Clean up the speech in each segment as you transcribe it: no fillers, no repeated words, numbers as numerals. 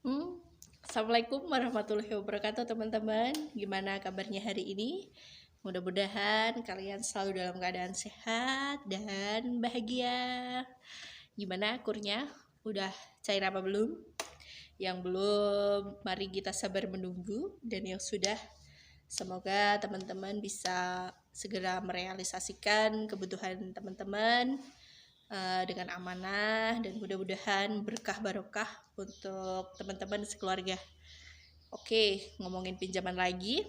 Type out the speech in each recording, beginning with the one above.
Hmm, Assalamualaikum warahmatullahi wabarakatuh teman-teman. Gimana kabarnya hari ini? Mudah-mudahan kalian selalu dalam keadaan sehat dan bahagia. Gimana kurnya? Udah cair apa belum? Yang belum, mari kita sabar menunggu. Dan yang sudah, semoga teman-teman bisa segera merealisasikan kebutuhan teman-teman dengan amanah, dan mudah-mudahan berkah barokah untuk teman-teman sekeluarga. Oke, ngomongin pinjaman lagi.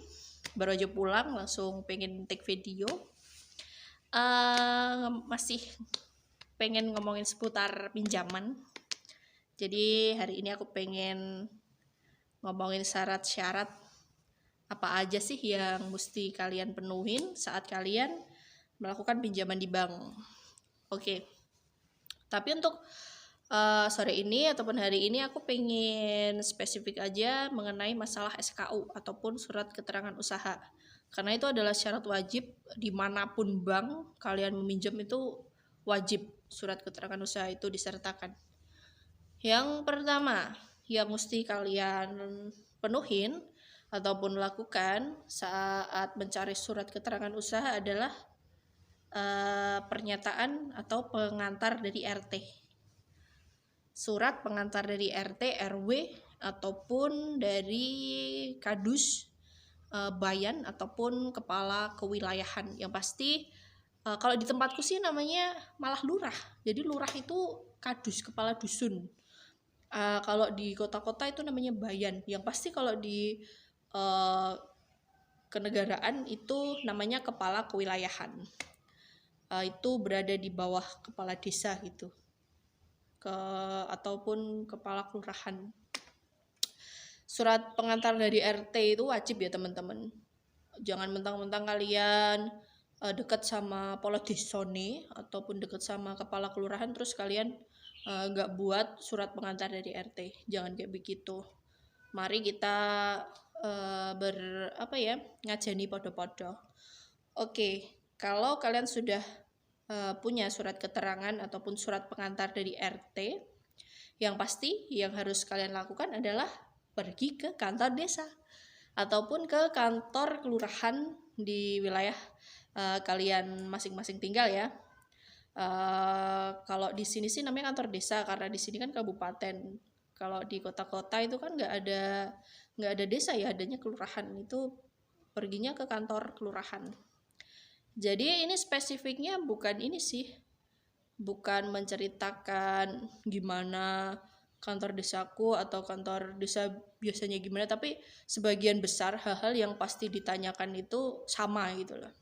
Baru aja pulang langsung pengen take video. Masih pengen ngomongin seputar pinjaman. Jadi hari ini aku pengen ngomongin syarat-syarat apa aja sih yang mesti kalian penuhin saat kalian melakukan pinjaman di bank. Oke. Tapi untuk sore ini ataupun hari ini aku pengen spesifik aja mengenai masalah SKU ataupun surat keterangan usaha, karena itu adalah syarat wajib dimanapun bank kalian meminjam, itu wajib surat keterangan usaha itu disertakan. Yang pertama yang mesti kalian penuhin ataupun lakukan saat mencari surat keterangan usaha adalah pernyataan atau pengantar dari RT. Surat pengantar dari RT, RW, ataupun dari kadus, bayan, ataupun kepala kewilayahan. Yang pasti kalau di tempatku sih namanya malah lurah. Jadi lurah itu kadus, kepala dusun. Kalau di kota-kota itu namanya bayan. Yang pasti kalau di kenegaraan itu namanya kepala kewilayahan. Itu berada di bawah kepala desa gitu. Ataupun kepala kelurahan. Surat pengantar dari RT itu wajib ya teman-teman. Jangan mentang-mentang kalian dekat sama pola desone ataupun dekat sama kepala kelurahan terus kalian nggak buat surat pengantar dari RT. Jangan kayak begitu. Mari kita ngajeni podo-podo. Oke, kalau kalian sudah punya surat keterangan ataupun surat pengantar dari RT, yang pasti yang harus kalian lakukan adalah pergi ke kantor desa ataupun ke kantor kelurahan di wilayah kalian masing-masing tinggal ya. Kalau di sini sih namanya kantor desa karena di sini kan kabupaten. Kalau di kota-kota itu kan nggak ada desa ya, adanya kelurahan. Itu perginya ke kantor kelurahan. Jadi ini spesifiknya bukan ini sih, bukan menceritakan gimana kantor desaku atau kantor desa biasanya gimana, tapi sebagian besar hal-hal yang pasti ditanyakan itu sama gitu loh.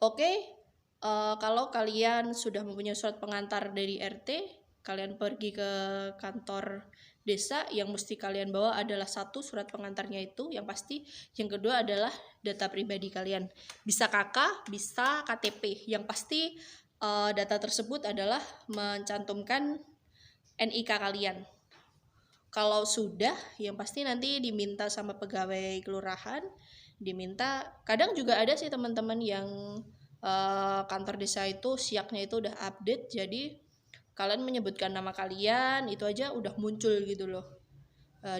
Oke, kalau kalian sudah mempunyai surat pengantar dari RT, kalian pergi ke kantor desa. Yang mesti kalian bawa adalah satu, surat pengantarnya itu yang pasti. Yang kedua adalah data pribadi kalian, bisa KK, bisa KTP. Yang pasti data tersebut adalah mencantumkan NIK kalian. Kalau sudah, yang pasti nanti diminta sama pegawai kelurahan, diminta. Kadang juga ada sih teman-teman yang kantor desa itu siaknya itu udah update, jadi kalian menyebutkan nama kalian itu aja udah muncul gitu loh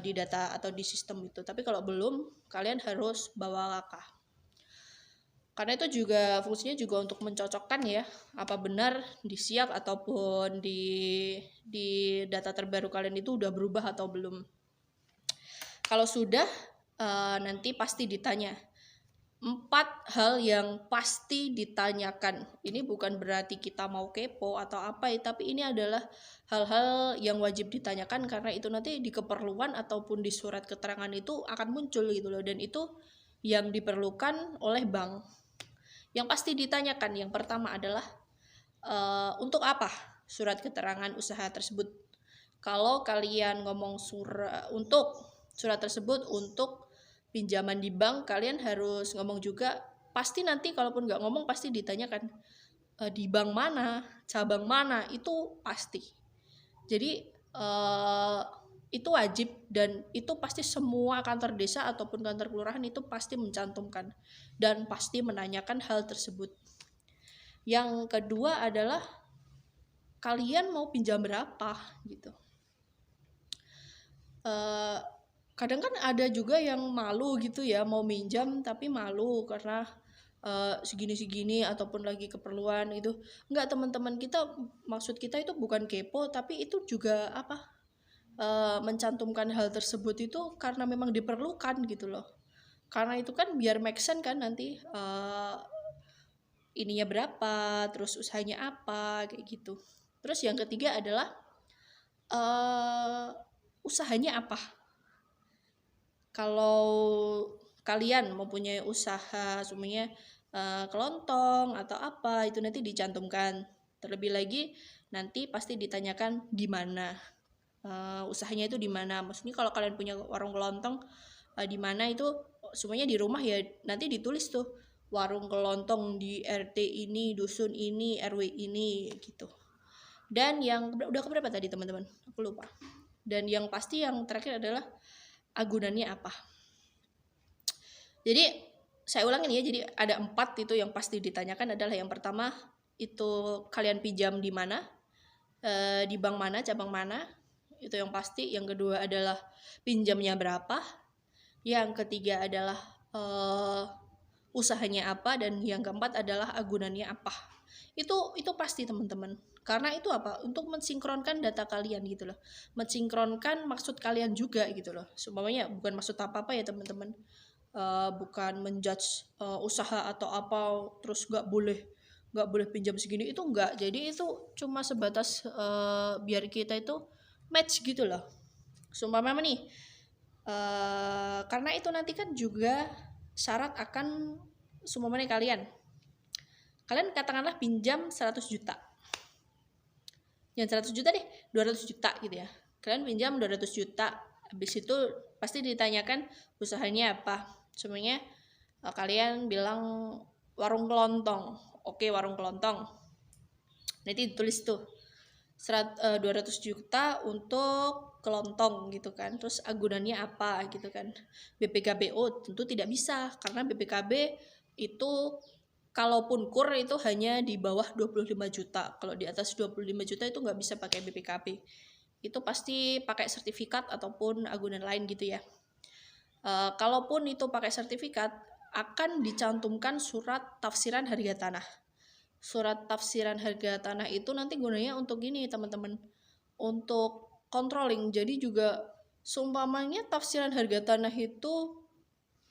di data atau di sistem itu. Tapi kalau belum, kalian harus bawa KK. Karena itu juga fungsinya juga untuk mencocokkan ya, apa benar di siak ataupun di data terbaru kalian itu udah berubah atau belum. Kalau sudah, nanti pasti ditanya 4 hal yang pasti ditanyakan. Ini bukan berarti kita mau kepo atau apa ya, tapi ini adalah hal-hal yang wajib ditanyakan karena itu nanti di keperluan ataupun di surat keterangan itu akan muncul gitu loh, dan itu yang diperlukan oleh bank. Yang pasti ditanyakan yang pertama adalah untuk apa surat keterangan usaha tersebut. Kalau kalian ngomong untuk surat tersebut untuk pinjaman di bank, kalian harus ngomong juga. Pasti nanti kalaupun nggak ngomong pasti ditanyakan di bank mana, cabang mana, itu pasti. Jadi itu wajib, dan itu pasti semua kantor desa ataupun kantor kelurahan itu pasti mencantumkan dan pasti menanyakan hal tersebut. Yang kedua adalah kalian mau pinjam berapa gitu. Kadang kan ada juga yang malu gitu ya, mau minjam tapi malu karena segini-segini ataupun lagi keperluan itu. Enggak, teman-teman kita, maksud kita itu bukan kepo, tapi itu juga apa, mencantumkan hal tersebut itu karena memang diperlukan gitu loh. Karena itu kan biar make sense kan nanti, ininya berapa, terus usahanya apa, kayak gitu. Terus yang ketiga adalah usahanya apa. Kalau kalian mempunyai usaha semuanya, kelontong atau apa, itu nanti dicantumkan. Terlebih lagi nanti pasti ditanyakan di mana, usahanya itu di mana. Maksudnya kalau kalian punya warung kelontong, di mana itu semuanya di rumah ya, nanti ditulis tuh warung kelontong di RT ini, dusun ini, RW ini gitu. Dan yang udah keberapa tadi teman-teman? Aku lupa. Dan yang pasti yang terakhir adalah agunannya apa. Jadi saya ulangin ya, jadi ada 4 itu yang pasti ditanyakan adalah yang pertama itu kalian pinjam di mana, di bank mana, cabang mana, itu yang pasti. Yang kedua adalah pinjamnya berapa. Yang ketiga adalah usahanya apa, dan yang keempat adalah agunannya apa. Itu pasti teman-teman. Karena itu apa? Untuk mensinkronkan data kalian gitu loh. Mensinkronkan maksud kalian juga gitu loh. Semuanya bukan maksud apa-apa ya teman-teman. Bukan menjudge usaha atau apa terus nggak boleh pinjam segini, itu enggak. Jadi itu cuma sebatas biar kita itu match gitu loh. Sumpama nih, karena itu nanti kan juga syarat akan sumpama nih kalian katakanlah pinjam 100 juta. Yang 100 juta deh, 200 juta gitu ya. Kalian pinjam 200 juta. Habis itu pasti ditanyakan usahanya apa. Semuanya kalian bilang warung kelontong. Oke, warung kelontong. Nanti ditulis tuh 200 juta untuk kelontong gitu kan. Terus agunannya apa gitu kan. BPKBO tentu tidak bisa, karena BPKB itu kalaupun kur itu hanya di bawah 25 juta. Kalau di atas 25 juta itu nggak bisa pakai BPKB. Itu pasti pakai sertifikat ataupun agunan lain gitu ya. Kalaupun itu pakai sertifikat, akan dicantumkan surat tafsiran harga tanah. Surat tafsiran harga tanah itu nanti gunanya untuk gini teman-teman, untuk controlling. Jadi juga seumpamanya tafsiran harga tanah itu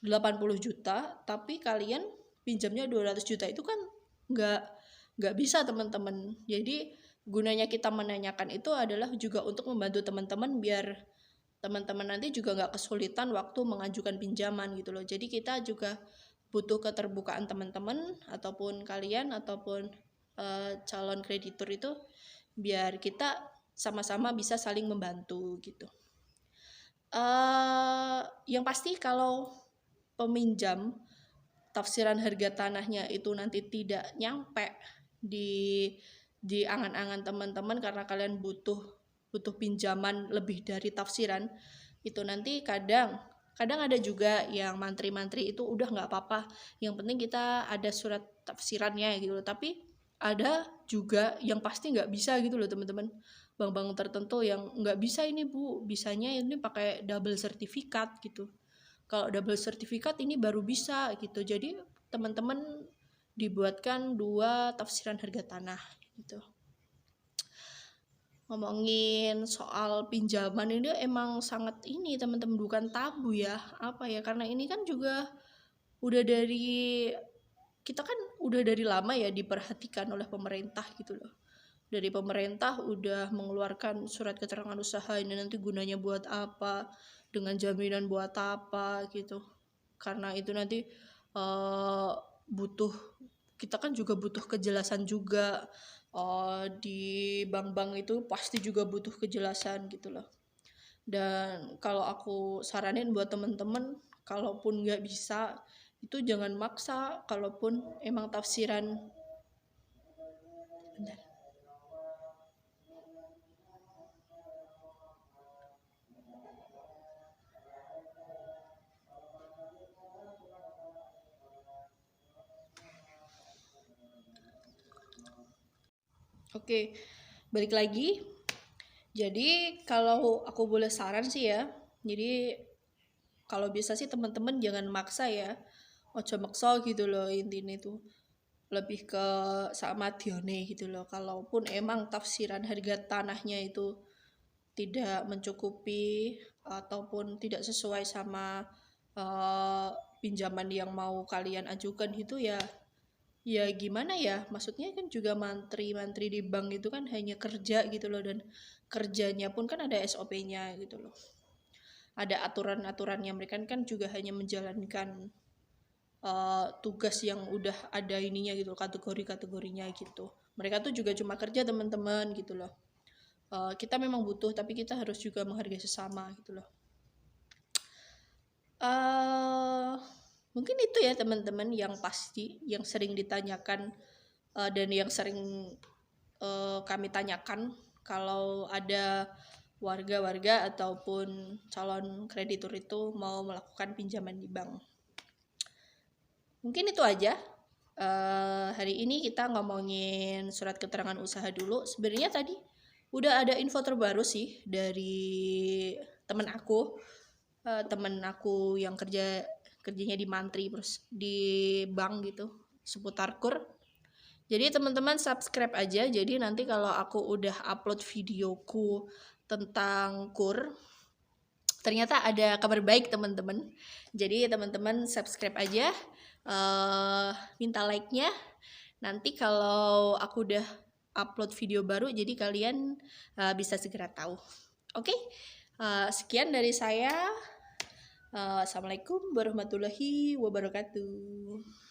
80 juta, tapi kalian pinjamnya 200 juta, itu kan nggak bisa teman-teman. Jadi gunanya kita menanyakan itu adalah juga untuk membantu teman-teman biar teman-teman nanti juga nggak kesulitan waktu mengajukan pinjaman gitu loh. Jadi kita juga butuh keterbukaan teman-teman ataupun kalian ataupun calon kreditur itu biar kita sama-sama bisa saling membantu gitu. Yang pasti kalau peminjam tafsiran harga tanahnya itu nanti tidak nyampe di angan-angan teman-teman karena kalian butuh pinjaman lebih dari tafsiran, itu nanti kadang ada juga yang mantri-mantri itu udah nggak apa-apa, yang penting kita ada surat tafsirannya gitu loh. Tapi ada juga yang pasti nggak bisa gitu loh teman-teman, bank-bank tertentu yang nggak bisa ini bu, bisanya ini pakai double sertifikat gitu. Kalau double sertifikat ini baru bisa gitu. Jadi teman-teman dibuatkan 2 tafsiran harga tanah gitu. Ngomongin soal pinjaman ini emang sangat ini teman-teman, bukan tabu ya. Apa ya, karena ini kan juga udah dari kita kan udah dari lama ya diperhatikan oleh pemerintah gitu loh. Dari pemerintah udah mengeluarkan surat keterangan usaha ini nanti gunanya buat apa, dengan jaminan buat apa gitu. Karena itu nanti butuh, kita kan juga butuh kejelasan juga. Di bank-bank itu pasti juga butuh kejelasan gitu loh. Dan kalau aku saranin buat temen-temen, kalaupun nggak bisa itu jangan maksa. Kalaupun emang tafsiran, bentar. Oke, balik lagi. Jadi kalau aku boleh saran sih ya, jadi kalau bisa sih teman-teman jangan maksa ya, ojo maksa gitu loh, intinya itu lebih ke sama Dione gitu loh. Kalaupun emang tafsiran harga tanahnya itu tidak mencukupi ataupun tidak sesuai sama pinjaman yang mau kalian ajukan itu ya, ya gimana ya, maksudnya kan juga mantri-mantri di bank itu kan hanya kerja gitu loh, dan kerjanya pun kan ada SOP-nya gitu loh, ada aturan-aturannya. Mereka kan juga hanya menjalankan tugas yang udah ada ininya gitu, kategori-kategorinya gitu. Mereka tuh juga cuma kerja teman-teman gitu loh. Kita memang butuh, tapi kita harus juga menghargai sesama gitu loh. Mungkin itu ya teman-teman yang pasti, yang sering ditanyakan dan yang sering kami tanyakan kalau ada warga-warga ataupun calon kreditur itu mau melakukan pinjaman di bank. Mungkin itu aja. Hari ini kita ngomongin surat keterangan usaha dulu. Sebenarnya tadi udah ada info terbaru sih dari temen aku yang kerjanya di Mantri terus di bank gitu, seputar KUR. Jadi teman-teman subscribe aja, jadi nanti kalau aku udah upload videoku tentang KUR, ternyata ada kabar baik teman-teman. Jadi teman-teman subscribe aja, minta like-nya. Nanti kalau aku udah upload video baru, jadi kalian bisa segera tahu. Oke, sekian dari saya. Assalamualaikum warahmatullahi wabarakatuh.